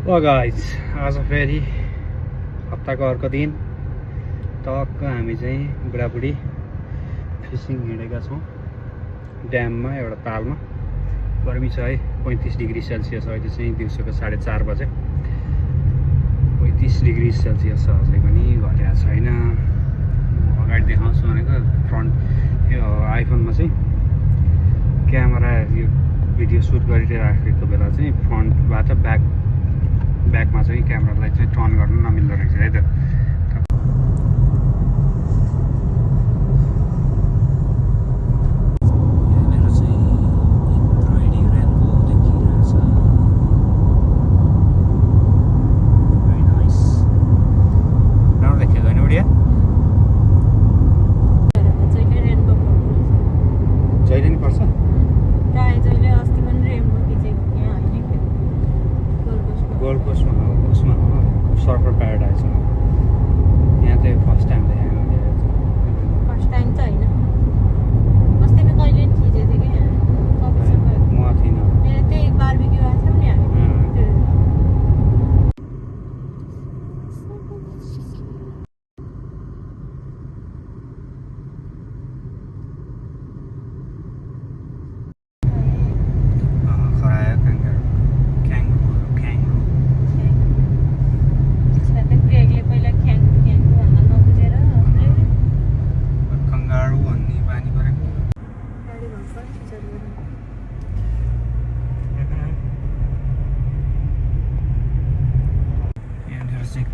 ल गाइज आज फेरि हप्ताको अर्को दिन टक्क हामी चाहिँ बुढाबुढी फिसिङ हिँडेका छौँ ड्याममा एउटा तालमा। गर्मी छ है, 35 डिग्री सेल्सियस। अहिले चाहिँ दिउँसोको 4:30 बजे 35 डिग्री सेल्सियस छ, अझै पनि घटेको छैन। अगाडि देखाउँछु भनेको फ्रन्ट यो आइफोनमा चाहिँ क्यामेरा यो भिडियो सुट गरिराखेको बेला चाहिँ फ्रन्टबाट ब्याकमा चाहिँ क्यामेरालाई चाहिँ टर्न गर्नु नमिल्दो रहेछ है त।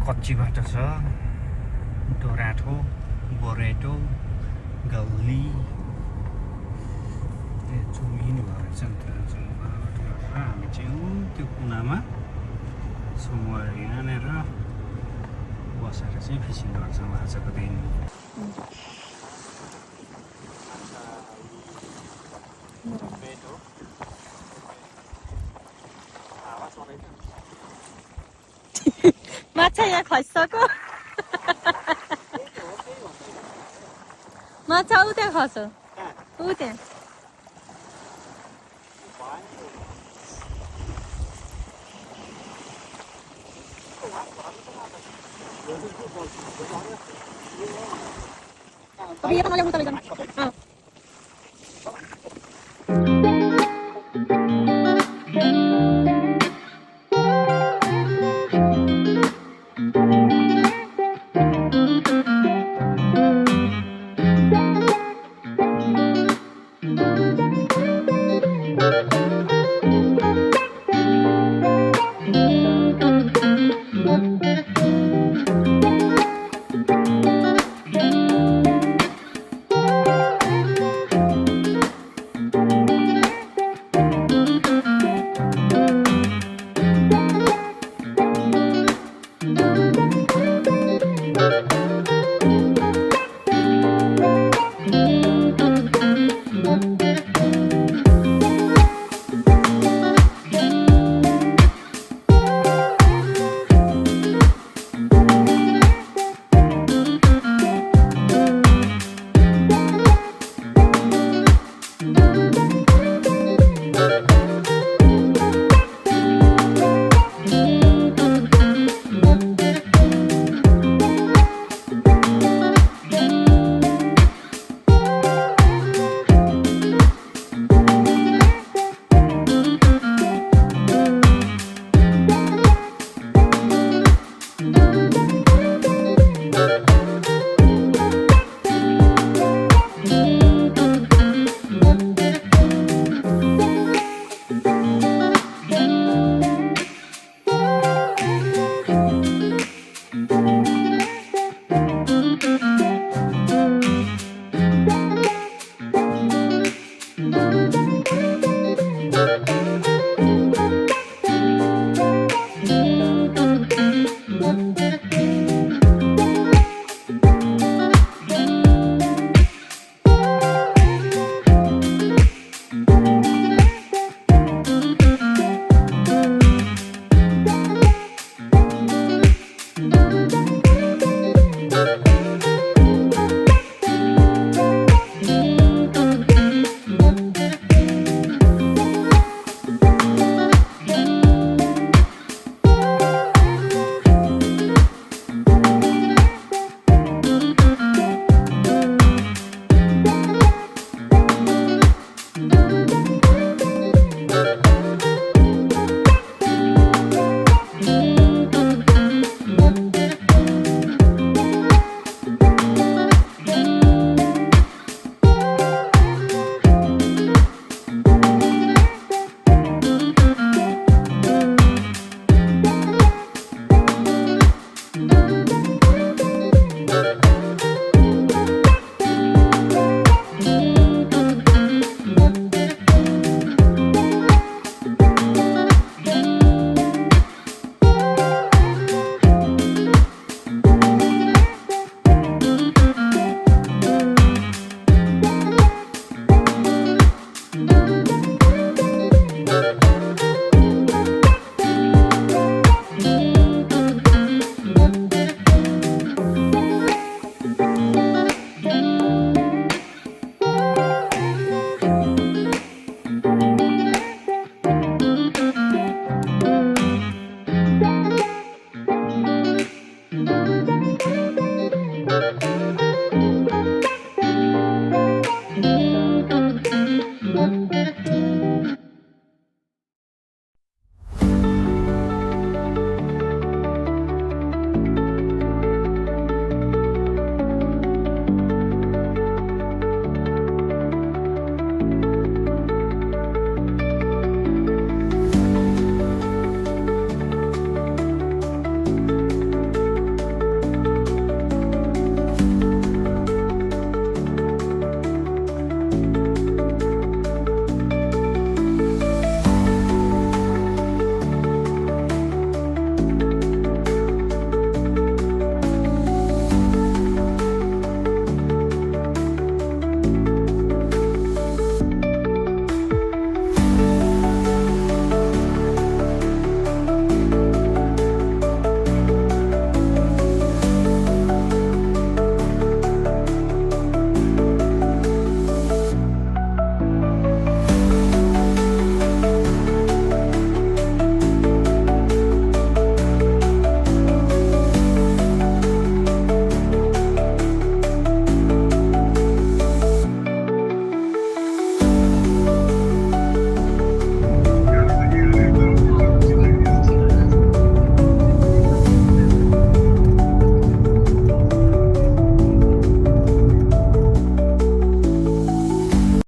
कच्ची बाटो छ, डोराठो बोरेटो गल्ली चुमिनु भएछ नि त। हामी चाहिँ त्यो कुनामा सोमवार यहाँनिर बसेर चाहिँ फिसिङ गर्छौँ आजको दिन। माछा यहाँ खसिसक्यो। माछा ऊ त्यहाँ खस्यो, ऊ त्यहाँ। अब ये तो मजा उठा लेगा। हाँ